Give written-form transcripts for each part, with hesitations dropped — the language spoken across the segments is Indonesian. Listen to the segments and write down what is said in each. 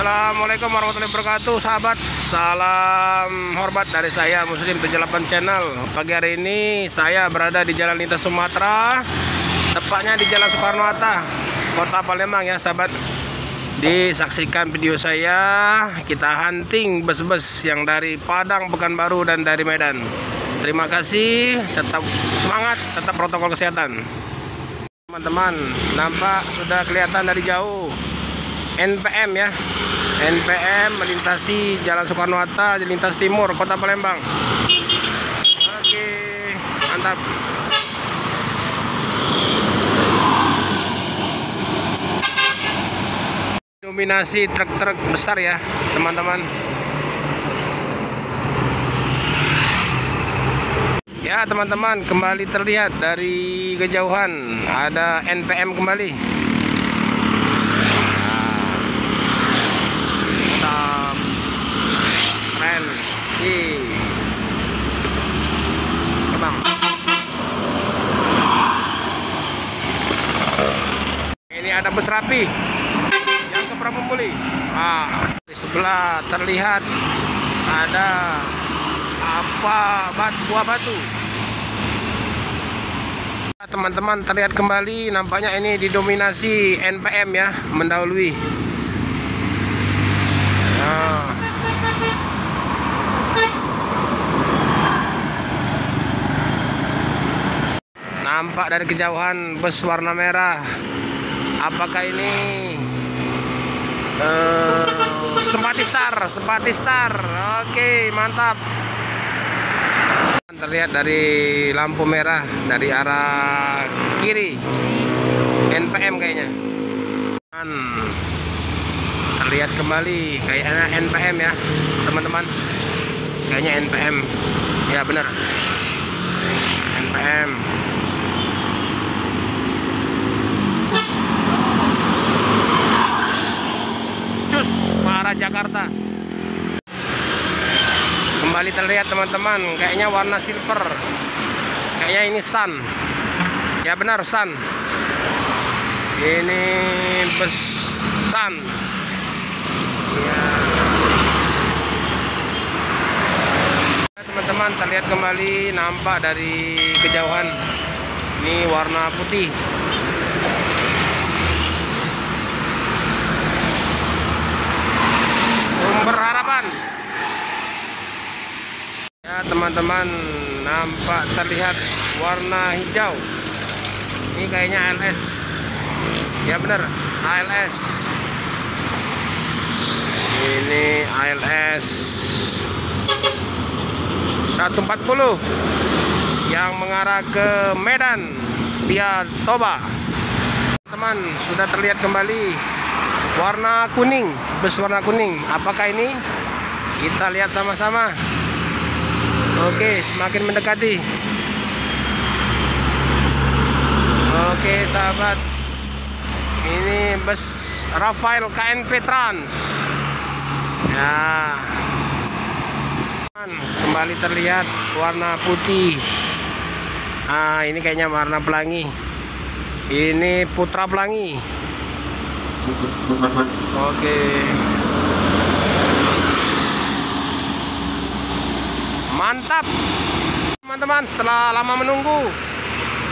Assalamualaikum warahmatullahi wabarakatuh, sahabat. Salam hormat dari saya Muslim 78 Channel. Pagi hari ini saya berada di Jalan Lintas Sumatera, tepatnya di Jalan Soekarno-Hatta, Kota Palembang ya, sahabat. Disaksikan video saya, kita hunting bus-bus yang dari Padang, Pekanbaru, dan dari Medan. Terima kasih, tetap semangat, tetap protokol kesehatan. Teman-teman, nampak sudah kelihatan dari jauh NPM ya, NPM melintasi Jalan Soekarno-Hatta, lintas timur Kota Palembang. Oke, mantap. Dominasi truk-truk besar ya, teman-teman. Ya, teman-teman, kembali terlihat dari kejauhan ada NPM kembali. Keren. Kembang. Ini ada bus rapi yang ke Pramumpuli. Di sebelah terlihat ada buah batu. Teman-teman, terlihat kembali, nampaknya ini didominasi NPM ya, mendahului. Nampak dari kejauhan bus warna merah. Apakah ini Simpati Star? Oke, mantap. Terlihat dari lampu merah dari arah kiri, NPM kayaknya. Terlihat kembali kayaknya NPM ya, teman-teman. Kayaknya NPM. Ya benar, NPM. Cus ke arah Jakarta. Kembali terlihat, teman-teman, kayaknya warna silver. Kayaknya ini Sun. Ya benar, Sun. Ini bus Sun. Ya. Teman-teman, terlihat kembali, nampak dari kejauhan. Ini warna putih. Sumber Harapan. Ya, teman-teman, nampak terlihat warna hijau. Ini kayaknya ALS. Ya benar, ALS. Ini ALS 140 yang mengarah ke Medan via Toba. Teman, sudah terlihat kembali warna kuning, bus warna kuning. Apakah ini? Kita lihat sama-sama. Oke, semakin mendekati. Oke, sahabat, ini bus Rafael KNP Trans. Ya, kembali terlihat warna putih. Ini kayaknya warna pelangi. Ini Putra Pelangi. Oke. Mantap, teman-teman, setelah lama menunggu,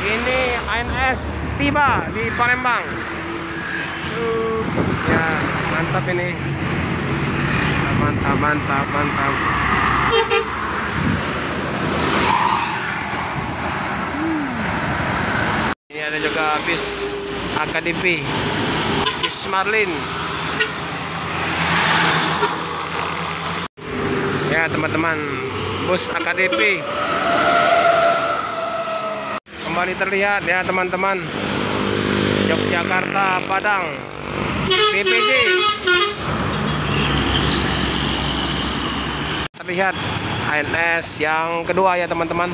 ini ANS tiba di Palembang. Ya, mantap ini. Mantap. Ini ada juga bis AKDP, bis Marlin. Ya, teman-teman, bus AKDP kembali terlihat ya, teman-teman. Yogyakarta Padang PPJ. Terlihat ANS yang kedua ya, teman-teman.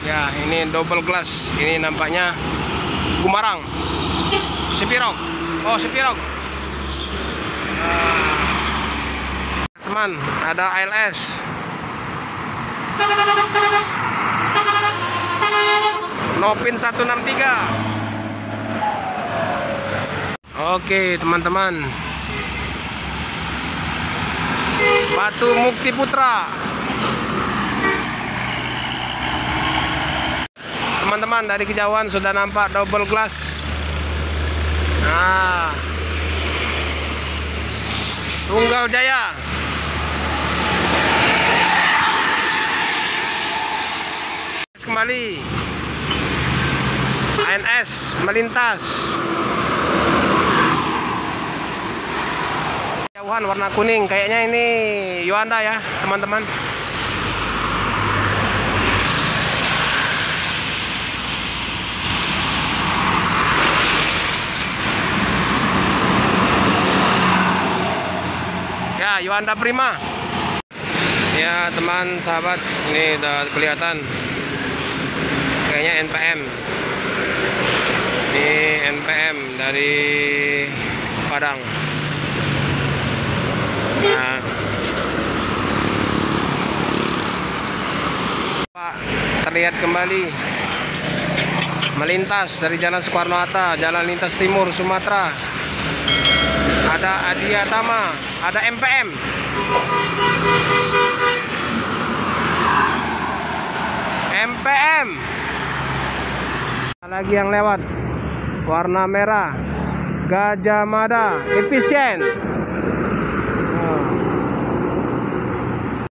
Ya, ini double glass. Ini nampaknya Gumarang, Sepirok. Oh, Sepirok. Teman, ada ALS. Novin 163. Oke teman-teman, Batu Mukti Putra. Teman-teman, dari kejauhan sudah nampak double glass. Nah, Tunggal Jaya. Kembali ANS melintas. Jauhan warna kuning, kayaknya ini Yuanda ya teman-teman. Ya, Yuanda Prima. Ya teman sahabat, ini udah kelihatan kayaknya NPM. Ini NPM dari Padang. Nah, Pak, terlihat kembali melintas dari Jalan Soekarno-Hatta, Jalan Lintas Timur Sumatera. Ada Adiatama, ada MPM. MPM. Lagi yang lewat warna merah, Gajah Mada, efisien.